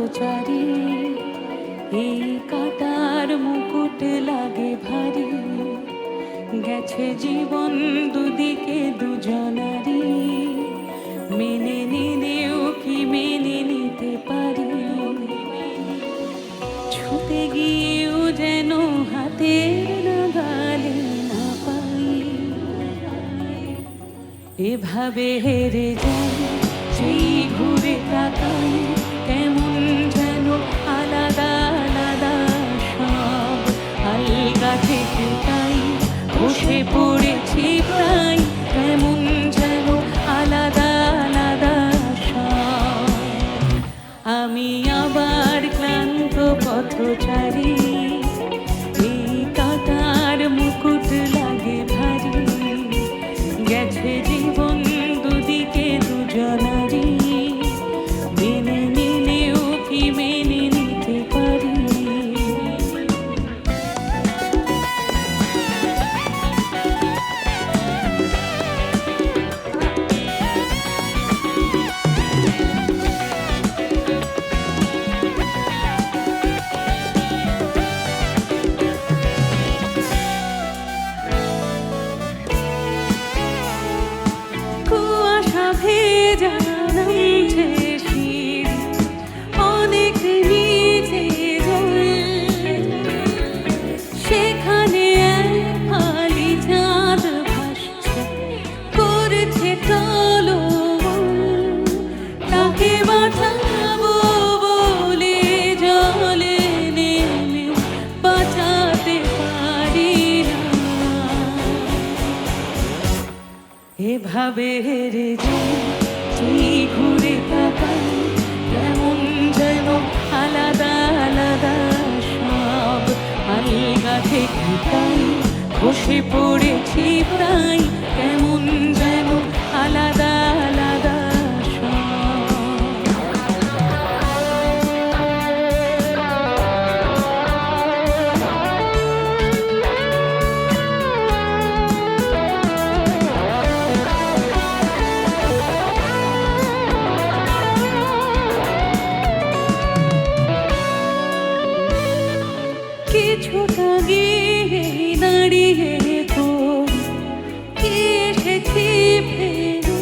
পথচারী, এই কাটার মুকুট লাগে ভারী, গেছে জীবন দুদিকে দুজনারই, মেনে নিলেও কি মেনে নিতে পারি, ছুতে গিয়েও যেন হাতের নাগালে না পাই, এভাবে হেরে যাই, সেই ঘুরে তাকাই, কেমন যেন আলাদা আলাদা সব, আলগা থেকে তাই বসে পড়েছি প্রায়, কেমন যেন আলাদা আলাদা সব। আমি আবার ক্লান্ত পথচারী, এই কাটার মুকুট লাগে ভারী, গেছে জীবন দুদিকে দুজনারই, মেনে নিলেও কি মেনে নিতে পারি। কুয়াশা ভেজা নামছে সিঁড়ি, অনেক নিচে জল, সেখানে এক ফালি চাঁদ ভাসছে, করছে টলমল, তাকে বাঁচাবো বলে জলে নেমে বাঁচাতে পারি না, এভাবে হেরে যাই, সেই ঘুরে তাকাই, কেমন যেন আলাদা আলাদা সব, আলগা থেকে তাই বসে পড়েছি প্রায়, কেমন যেন আলাদা আলাদা সব। কিছুটা গিয়ে দাঁড়িয়ে পড়ি, এসেছি ফেরে,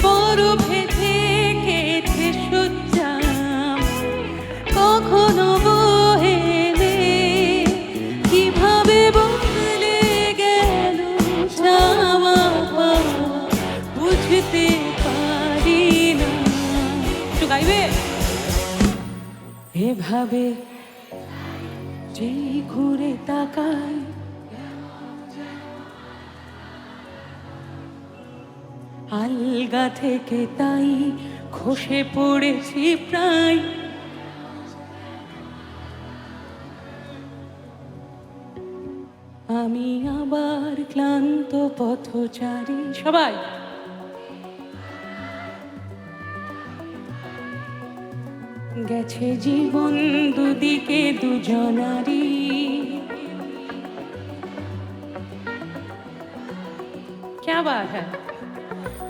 বরফে থেকেছে শয্যা, কখনো বহে নে, কিভাবে বদলে গেল চাওয়া পাওয়া বুঝতে পারি না। একটু গাইবে? এভাবে যেই ঘুরে তাকাই, আলগা থেকে তাই খসে পড়েছি প্রায়, আমি আবার ক্লান্ত পথচারী। সবাই গেছে জীবন দুদিকে দুজনারই, क्या बात है,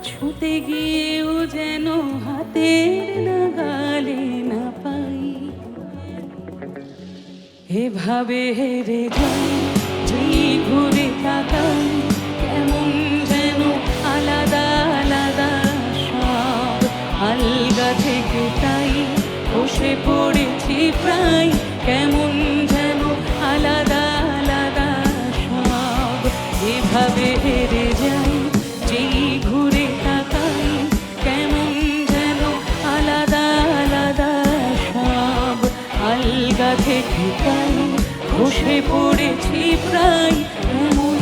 ছুতে গিয়েও যেন হাতের নাগালে না পাই, এভাবে হেরে যাই, যেই ঘুরে তাকাই, কেমন যেন আলাদা আলাদা সব, আলগা থেকে তাই বসে পড়েছি প্রায়, কেমন যেন আলাদা আলাদা সব, এভাবে হেরে যাই, যেই ঘুরে তাকাই, কেমন যেন আলাদা আলাদা সব, আলগা থেকে তাই বসে পড়েছি প্রায়, কেমন